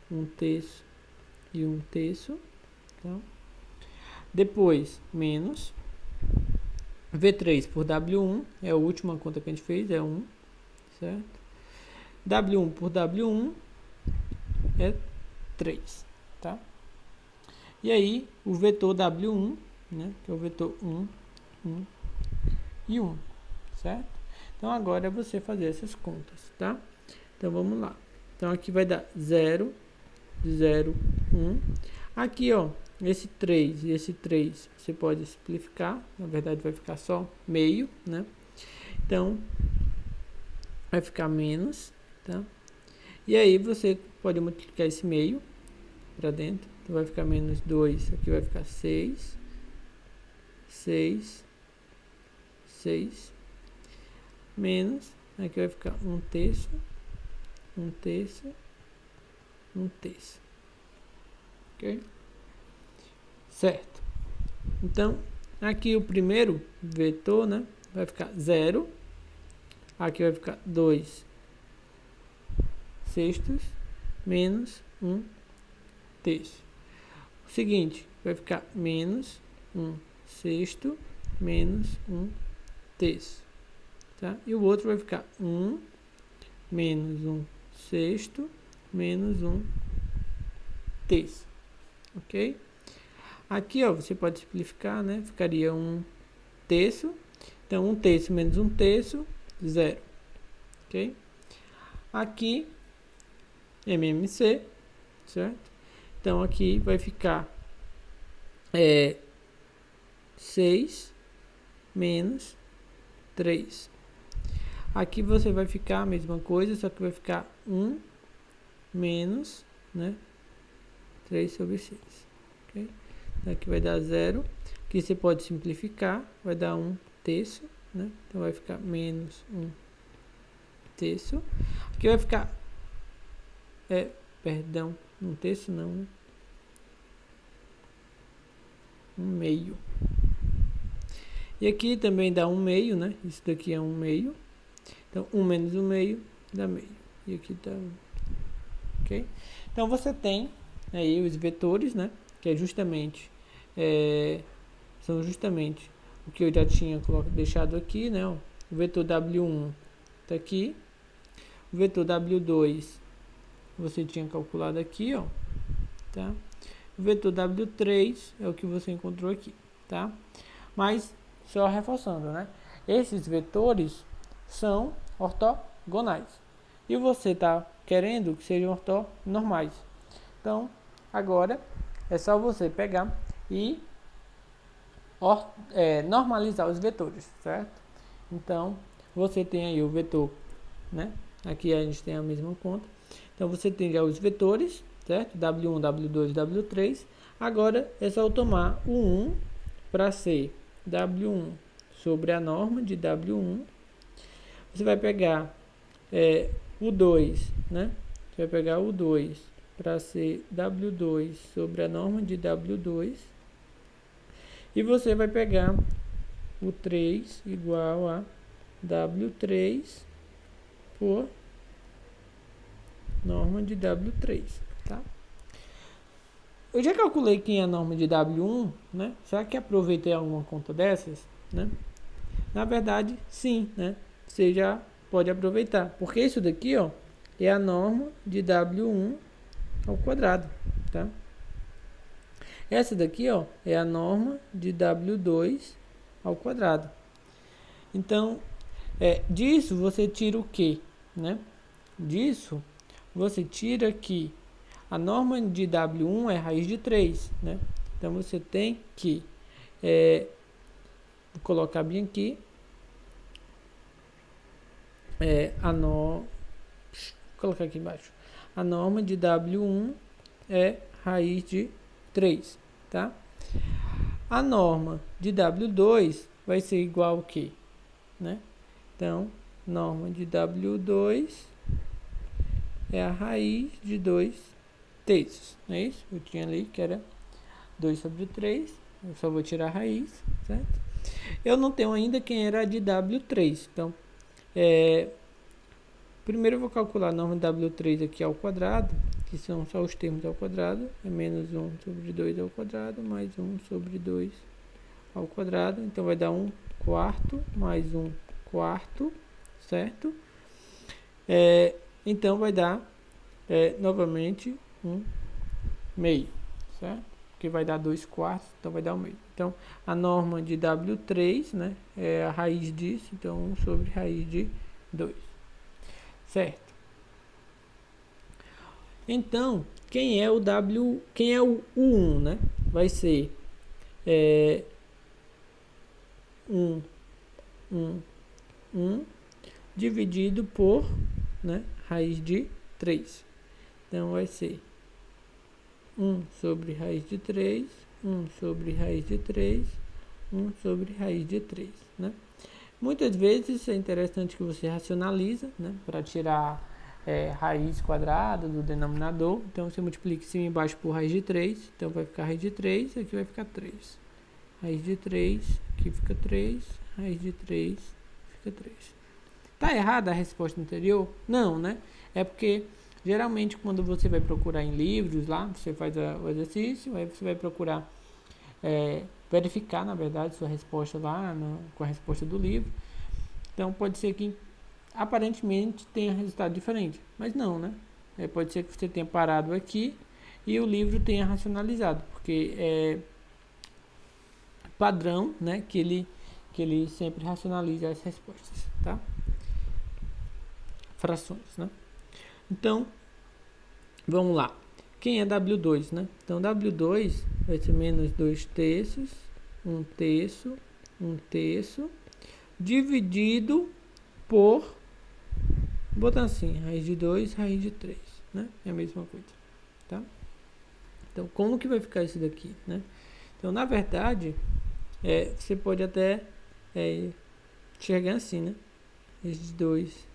1 terço e 1 terço. Então, depois, menos V3 por W1, é a última conta que a gente fez, é 1, certo? W1 por W1 é 3, tá? E aí, o vetor W1, né? Que é o vetor 1, 1 e 1, certo? Então, agora é você fazer essas contas, tá? Então, vamos lá. Então, aqui vai dar 0, 0, 1. Aqui, ó, esse 3 e esse 3 você pode simplificar. Na verdade, vai ficar só meio, né? Então, vai ficar menos, tá? E aí, você pode multiplicar esse meio para dentro. Então, vai ficar menos 2. Aqui vai ficar 6. 6. 6. Menos. Aqui vai ficar 1 terço. 1 terço. 1 terço. Ok? Certo. Então, aqui o primeiro vetor, né? Vai ficar 0. Aqui vai ficar 2 sextos menos 1 terço. O seguinte, vai ficar menos 1 sexto menos 1 terço. Tá? E o outro vai ficar 1 menos 1 sexto menos 1 terço. Ok? Aqui, ó, você pode simplificar, né? Ficaria 1 terço. Então, 1 terço menos 1 terço, 0. Ok? Aqui, MMC, certo? Então, aqui vai ficar 6 menos 3. Aqui você vai ficar a mesma coisa, só que vai ficar 1 menos, né? 3 sobre 6. Ok? Então, aqui vai dar 0. Aqui você pode simplificar, vai dar 1 terço, né? Então, vai ficar menos 1 terço. Aqui vai ficar... perdão, 1 terço não, né? 1 meio. E aqui também dá 1 meio, né? Isso daqui é 1 meio. Então, 1 menos 1 meio dá meio. E aqui tá 1. Ok? Então, você tem aí os vetores, né? Que é justamente... são justamente o que eu já tinha deixado aqui, né? Ó, o vetor W1 tá aqui. O vetor W2 você tinha calculado aqui, ó. Tá? o vetor W3 é o que você encontrou aqui, tá? Mas, só reforçando, né? Esses vetores são ortogonais. E você está querendo que sejam ortonormais. Então, agora é só você pegar e normalizar os vetores, certo? Então, você tem aí o vetor, né? Aqui a gente tem a mesma conta. Então, você tem já os vetores, certo? W1, W2, W3. Agora, é só eu tomar o 1 para ser W1 sobre a norma de W1. Você vai pegar o 2, né? Você vai pegar o 2 para ser W2 sobre a norma de W2. E você vai pegar o 3 igual a W3 por norma de W3, tá? Eu já calculei quem é a norma de W1, né? Será que aproveitei alguma conta dessas, né? Na verdade, sim, né? Você já pode aproveitar, porque isso daqui, ó, é a norma de W1 ao quadrado, tá? Essa daqui, ó, é a norma de W2 ao quadrado. Então, disso você tira o quê, né? Disso você tira que a norma de W1 é raiz de 3, né? Então você tem que vou colocar bem aqui vou colocar aqui embaixo. A norma de W1 é raiz de 3, tá? A norma de W2 vai ser igual ao quê, né? Então, norma de W2 é a raiz de 2 terços, não é isso? Eu tinha ali que era 2 sobre 3, eu só vou tirar a raiz, certo? Eu não tenho ainda quem era a de W3, então, primeiro eu vou calcular a norma de W3 aqui ao quadrado, que são só os termos ao quadrado, é menos 1 sobre 2 ao quadrado, mais 1 sobre 2 ao quadrado, então vai dar 1 quarto, mais 1 quarto, certo? Então vai dar, novamente, 1 meio, certo? Que vai dar 2 quartos, então vai dar 1 meio. Então, a norma de W3, né, é a raiz disso, então 1 sobre raiz de 2, certo? Então, quem é o 1, né? Vai ser 1 dividido por, né, raiz de 3. Então, vai ser 1 sobre raiz de 3, 1 sobre raiz de 3, 1 sobre raiz de 3, né? Muitas vezes é interessante que você racionaliza, né, para tirar raiz quadrada do denominador. Então, você multiplica cima e embaixo por raiz de 3. Então, vai ficar raiz de 3, aqui vai ficar 3. Raiz de 3, aqui fica 3. Raiz de 3, fica 3. Tá errada a resposta anterior? Não, né? É porque, geralmente, quando você vai procurar em livros lá, você faz o exercício, aí você vai procurar verificar, na verdade, sua resposta lá com a resposta do livro. Então, pode ser que aparentemente tenha resultado diferente, mas não, né? Pode ser que você tenha parado aqui e o livro tenha racionalizado, porque é padrão, né, que ele sempre racionaliza as respostas, tá? Frações, né? Então, vamos lá. Quem é W2, né? Então, W2 vai ser menos 2 terços, 1 terço, 1 terço, dividido por, botar assim, raiz de 2, raiz de 3, né? É a mesma coisa, tá? Então, como que vai ficar isso daqui, né? Então, na verdade, você pode até enxergar assim, né? Raiz de 2,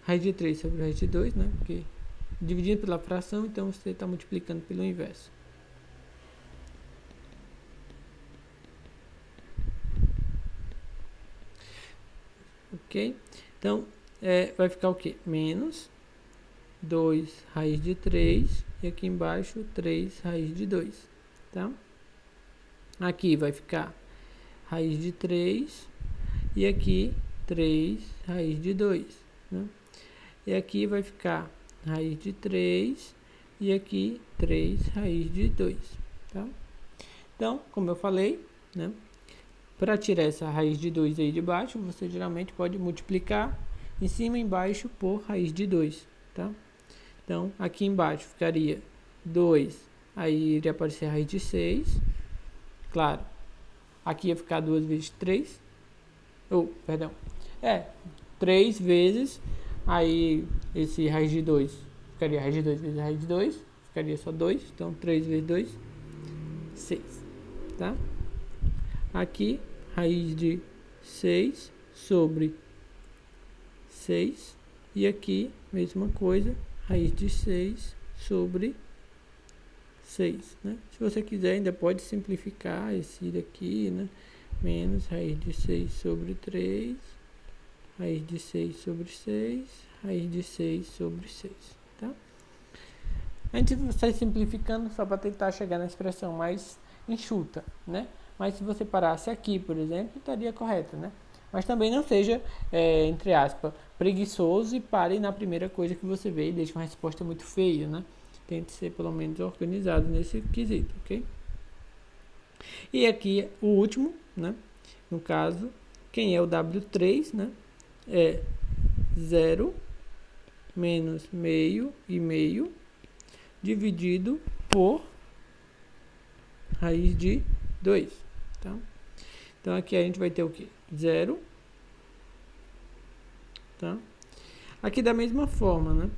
raiz de 3 sobre raiz de 2, né? Porque dividindo pela fração, então você está multiplicando pelo inverso. Ok? Então, vai ficar o quê? Menos 2 raiz de 3 e aqui embaixo 3 raiz de 2, tá? Aqui vai ficar raiz de 3 e aqui 3 raiz de 2, né? E aqui vai ficar raiz de 3 e aqui 3 raiz de 2, tá? Então, como eu falei, né? Para tirar essa raiz de 2 aí de baixo, você geralmente pode multiplicar em cima e embaixo por raiz de 2, tá? Então, aqui embaixo ficaria 2, aí iria aparecer a raiz de 6, claro. Aqui ia ficar 2 vezes 3, perdão, 3 vezes, aí esse raiz de 2, ficaria raiz de 2 vezes raiz de 2, ficaria só 2, então 3 vezes 2, 6, tá? Aqui, raiz de 6 sobre 6, e aqui, mesma coisa, raiz de 6 sobre 6, né? Se você quiser, ainda pode simplificar esse daqui, né? Menos raiz de 6 sobre 3, raiz de 6 sobre 6, raiz de 6 sobre 6, tá? A gente está simplificando só para tentar chegar na expressão mais enxuta, né? Mas se você parasse aqui, por exemplo, estaria correto, né? Mas também não seja, entre aspas, preguiçoso e pare na primeira coisa que você vê e deixe uma resposta muito feia, né? Tente ser pelo menos organizado nesse quesito, ok? E aqui o último, né? No caso, quem é o W3, né? É 0 menos meio e meio dividido por raiz de 2, tá? Então aqui a gente vai ter o que? 0, tá? Aqui da mesma forma, né?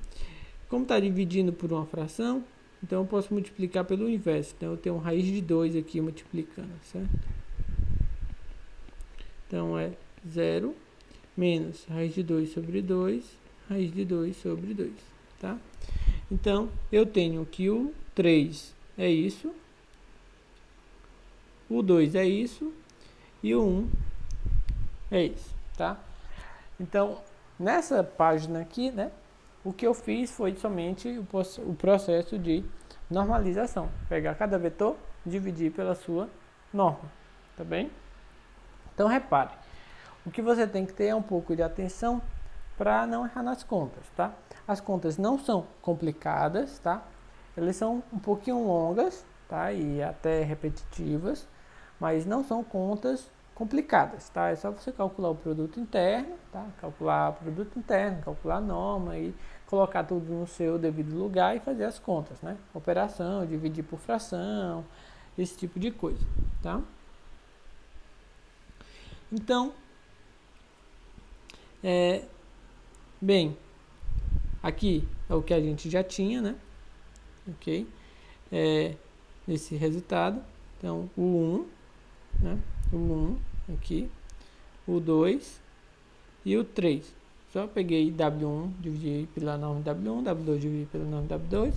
Como está dividindo por uma fração, então eu posso multiplicar pelo inverso. Então eu tenho raiz de 2 aqui multiplicando, certo? Então é 0 menos raiz de 2 sobre 2, raiz de 2 sobre 2, tá? Então eu tenho que o 3 é isso, o 2 é isso e o 1 é isso, tá? Então, nessa página aqui, né, o que eu fiz foi somente o processo de normalização. Pegar cada vetor, dividir pela sua norma, tá bem? Então, repare, o que você tem que ter é um pouco de atenção para não errar nas contas, tá? As contas não são complicadas, tá? Elas são um pouquinho longas, tá? E até repetitivas, mas não são contas complicadas, tá? É só você calcular o produto interno, tá? Calcular o produto interno, calcular a norma e colocar tudo no seu devido lugar e fazer as contas, né? Operação, dividir por fração, esse tipo de coisa, tá? Então, bem, aqui é o que a gente já tinha, né? Ok? Esse resultado. Então, o 1, né? O 1 aqui, o 2 e o 3. Só peguei W1, dividi pela norma W1, W2 dividi pela norma W2,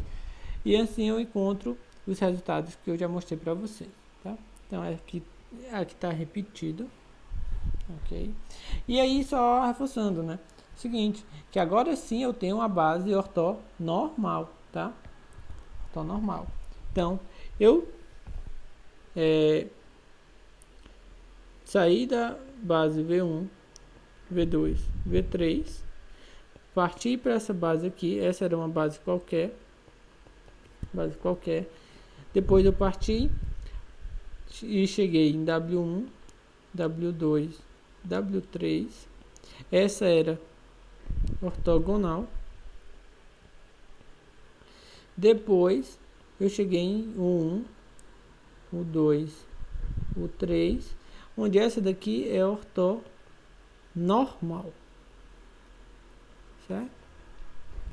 e assim eu encontro os resultados que eu já mostrei para vocês, tá? Então, aqui está repetido, ok? E aí, só reforçando, né? Seguinte, que agora sim eu tenho uma base ortonormal, tá? Ortonormal. Então, eu saí da base V1, V2, V3, parti para essa base aqui, essa era uma base qualquer, depois eu parti e cheguei em W1, W2, W3, essa era ortogonal, depois eu cheguei em o 1, o 2, o 3, onde essa daqui é ortonormal, certo?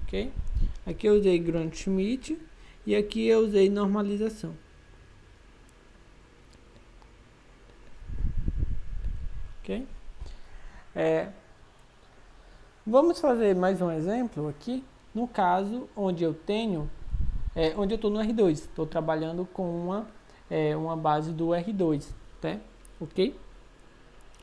Ok? Aqui eu usei Grant-Schmidt e aqui eu usei normalização. Ok? Vamos fazer mais um exemplo aqui, no caso onde eu tenho, onde eu estou no R2, estou trabalhando com uma base do R2, tá? Ok?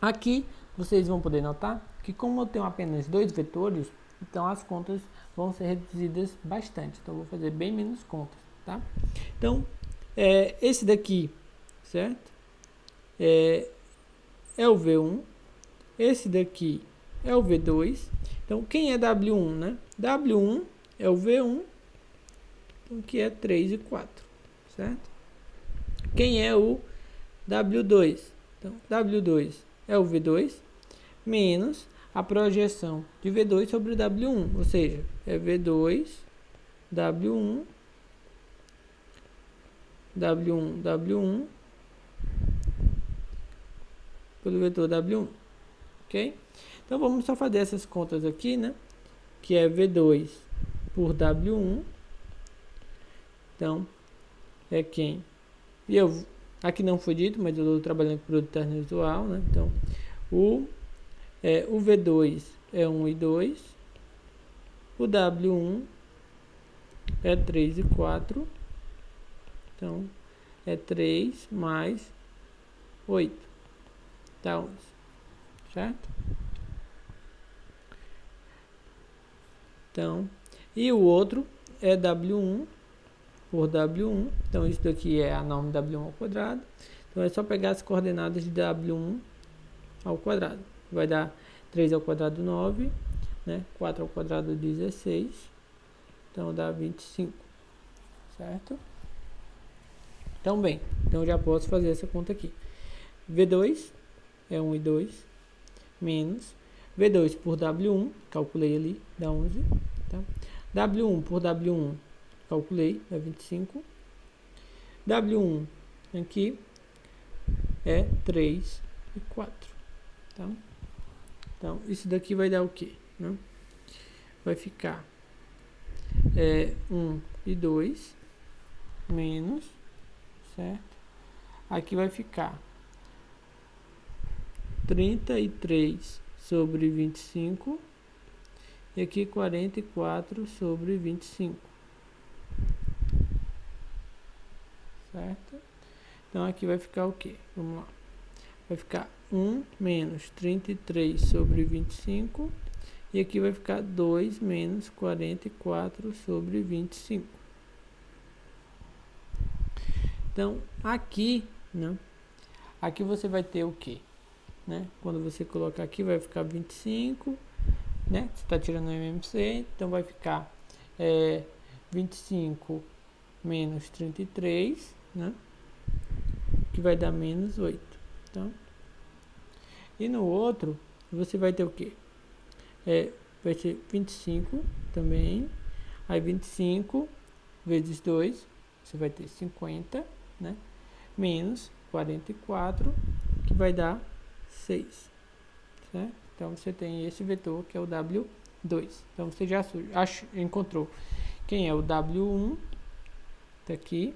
Aqui vocês vão poder notar que como eu tenho apenas 2 vetores, então as contas vão ser reduzidas bastante, então eu vou fazer bem menos contas, tá? Então, esse daqui, certo? É o V1, esse daqui é o V2, então quem é W1, né? W1 é o V1 então que é 3 e 4, certo? Quem é o W2? Então, W2 é o V2 menos a projeção de V2 sobre W1, ou seja, é V2, W1, W1, W1, pelo vetor W1, ok? Então, vamos só fazer essas contas aqui, né? Que é V2 por W1, então, é quem? E eu, aqui não foi dito, mas eu estou trabalhando com produto terno visual, né? Então, o V2 é 1 e 2, o W1 é 3 e 4, então é 3 mais 8, dá 11, certo? Então, e o outro é W1 por W1, então isso daqui é a norma W1 ao quadrado, então é só pegar as coordenadas de W1 ao quadrado, vai dar 3 ao quadrado 9, né? 4 ao quadrado 16, então dá 25, certo? Então bem, então já posso fazer essa conta aqui, V2 é 1 e 2, menos V2 por W1, calculei ali, dá 11, tá? W1 por W1, calculei, é 25. W1 aqui é 3 e 4. Tá? Então, isso daqui vai dar o quê? Né? Vai ficar 1 e 2 menos, certo? Aqui vai ficar 33 sobre 25 e aqui 44 sobre 25, certo? Então aqui vai ficar o que? Vamos lá, vai ficar 1 menos 33 sobre 25 e aqui vai ficar 2 menos 44 sobre 25. Então aqui, né? Aqui você vai ter o que? Né? Quando você colocar aqui vai ficar 25, né? Você está tirando o MMC, então vai ficar 25 menos 33, né? Que vai dar menos 8. Então, e no outro, você vai ter o que? Vai ser 25 também. Aí 25 vezes 2, você vai ter 50, né? Menos 44, que vai dar 6, certo? Então você tem esse vetor que é o W2. Então você já encontrou quem é o W1, está aqui,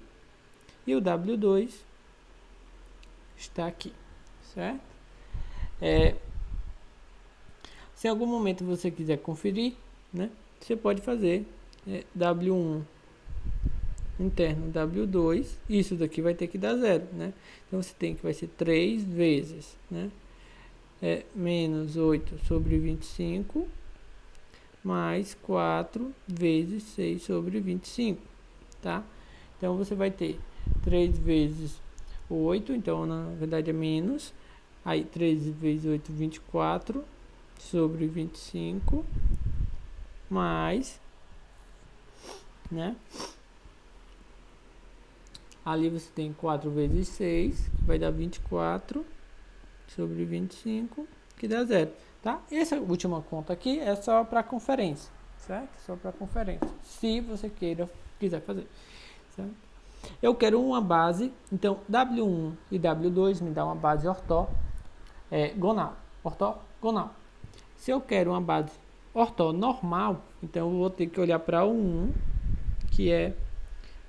e o W2 está aqui, certo? Se em algum momento você quiser conferir, né, você pode fazer W1 interno W2, isso daqui vai ter que dar 0, né? Então você tem que vai ser 3 vezes, né? Menos 8 sobre 25 mais 4 vezes 6 sobre 25, tá? Então você vai ter 3 vezes 8, então na verdade é menos, aí 13 vezes 8, 24 sobre 25 mais, né? Ali você tem 4 vezes 6, que vai dar 24 sobre 25, que dá 0, tá? Essa última conta aqui é só para conferência, certo? Só para conferência, se você quiser fazer, certo? Eu quero uma base, então W1 e W2 me dá uma base ortogonal. Se eu quero uma base ortonormal, então eu vou ter que olhar para o 1, que é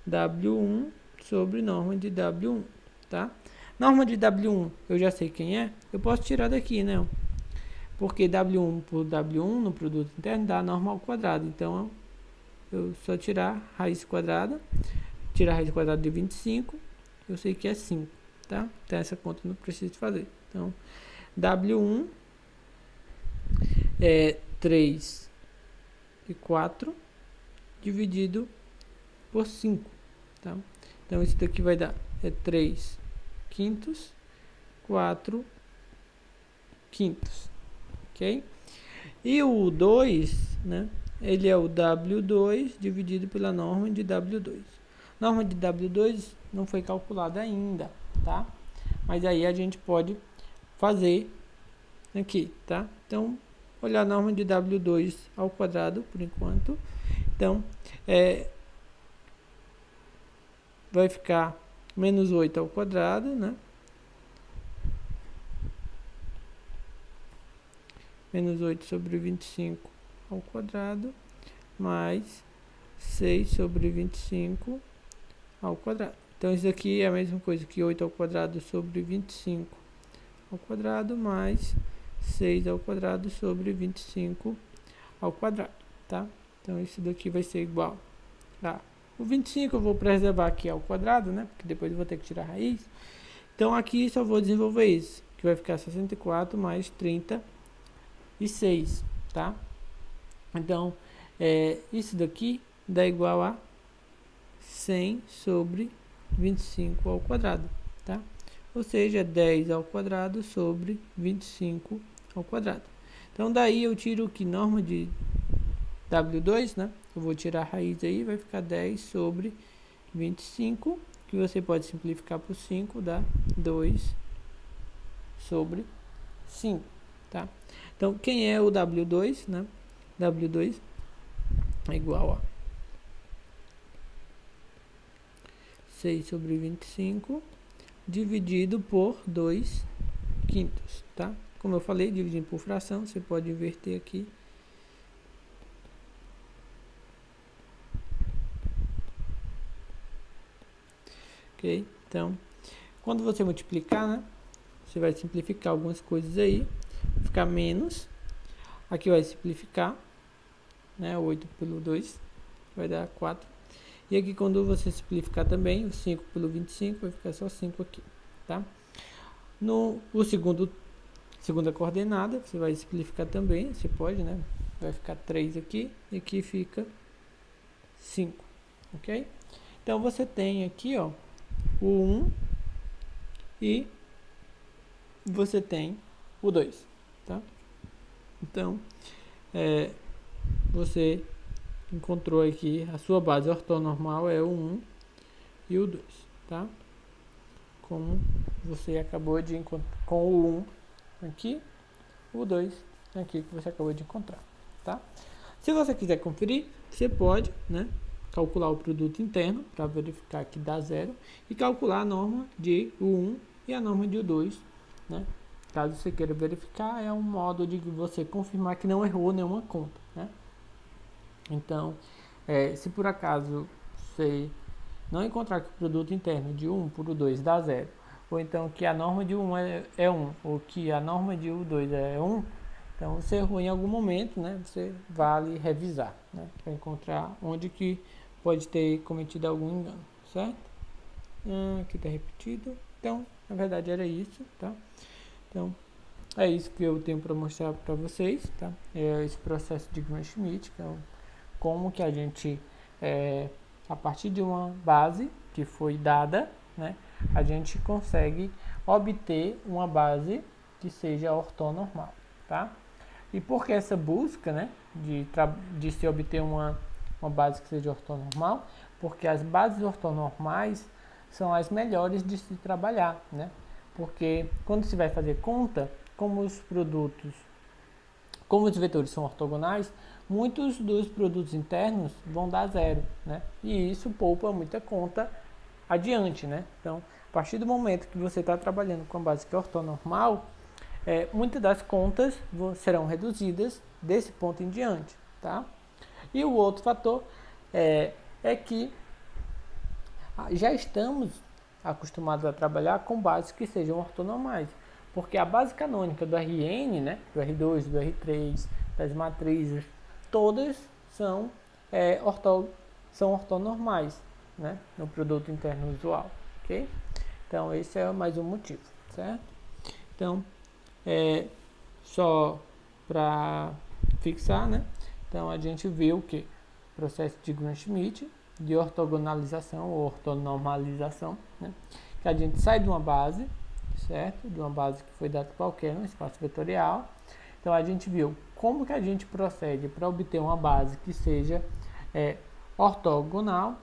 W1 sobre norma de W1, tá? Norma de W1, eu já sei quem é, eu posso tirar daqui, né? Porque W1 por W1 no produto interno dá norma ao quadrado, então eu só tirar raiz quadrada, tirar a raiz quadrada de 25, eu sei que é 5, tá? Então essa conta eu não preciso fazer. Então, W1 é 3 e 4 dividido por 5, tá? Então isso daqui vai dar 3 quintos, 4 quintos, ok? E o 2, né, ele é o W2 dividido pela norma de W2. Norma de W2 não foi calculada ainda, tá? Mas aí a gente pode fazer aqui, tá? Então, olhar a norma de W2 ao quadrado por enquanto. Então, vai ficar menos 8 ao quadrado, né? Menos 8 sobre 25 ao quadrado, mais 6 sobre 25 ao quadrado. Então, isso aqui é a mesma coisa que 8 ao quadrado sobre 25 ao quadrado, mais 6 ao quadrado sobre 25 ao quadrado, tá? Então, isso daqui vai ser igual a... O 25 eu vou preservar aqui ao quadrado, né? Porque depois eu vou ter que tirar a raiz. Então, aqui só vou desenvolver isso, que vai ficar 64 mais 36, tá? Então, isso daqui dá igual a 100 sobre 25 ao quadrado, tá? Ou seja, 10 ao quadrado sobre 25 ao quadrado. Então, daí eu tiro que norma de W2, né? Eu vou tirar a raiz aí, vai ficar 10 sobre 25, que você pode simplificar por 5, dá 2 sobre 5, tá? Então, quem é o W2, né? W2 é igual a 6 sobre 25 dividido por 2 quintos, tá? Como eu falei, dividindo por fração, você pode inverter aqui. Ok? Então, quando você multiplicar, né? Você vai simplificar algumas coisas aí. Vai ficar menos. Aqui vai simplificar, né? 8 pelo 2 vai dar 4. E aqui quando você simplificar também, o 5 pelo 25 vai ficar só 5 aqui, tá? No segunda coordenada, você vai simplificar também, você pode, né? Vai ficar 3 aqui e aqui fica 5, ok? Então você tem aqui, ó, o 1 e você tem o 2, tá? Então, você encontrou aqui a sua base ortonormal é o 1 e o 2, tá? Como você acabou de encontrar com o 1 aqui, o 2 aqui que você acabou de encontrar, tá? Se você quiser conferir, você pode, né, calcular o produto interno para verificar que dá zero e calcular a norma de U1 e a norma de U2, né? Caso você queira verificar, é um modo de você confirmar que não errou nenhuma conta, né? Então, se por acaso você não encontrar que o produto interno de U1 por U2 dá zero, ou então que a norma de U1 é 1, ou que a norma de U2 é 1, então você errou em algum momento, né? Você vale revisar, né? Para encontrar onde que pode ter cometido algum engano, certo? Aqui está repetido. Então, na verdade era isso, tá? Então, é isso que eu tenho para mostrar para vocês, tá? É esse processo de Gram-Schmidt, que é como que a gente, a partir de uma base que foi dada, né? A gente consegue obter uma base que seja ortonormal, tá? E por que essa busca, né, de se obter uma base que seja ortonormal? Porque as bases ortonormais são as melhores de se trabalhar, né? Porque quando se vai fazer conta, como os vetores são ortogonais, muitos dos produtos internos vão dar zero, né? E isso poupa muita conta adiante, né? Então, a partir do momento que você está trabalhando com a base que é ortonormal, muitas das contas serão reduzidas desse ponto em diante, tá? E o outro fator é que já estamos acostumados a trabalhar com bases que sejam ortonormais, porque a base canônica do RN, né, do R2, do R3, das matrizes, todas são ortonormais, né, no produto interno usual, ok? Então esse é mais um motivo, certo? Então, só para fixar, né? Então a gente viu que processo de Gram-Schmidt de ortogonalização ou ortonormalização, né? Que a gente sai de uma base, certo? De uma base que foi dada qualquer no espaço vetorial. Então a gente viu como que a gente procede para obter uma base que seja ortogonal,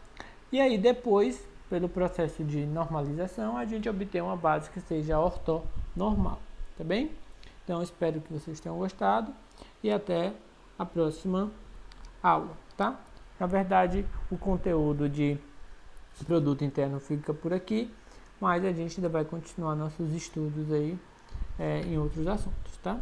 e aí depois, pelo processo de normalização, a gente obter uma base que seja ortonormal, tá bem? Então espero que vocês tenham gostado e até a próxima aula, tá? Na verdade, o conteúdo de produto interno fica por aqui, mas a gente ainda vai continuar nossos estudos aí em outros assuntos, tá?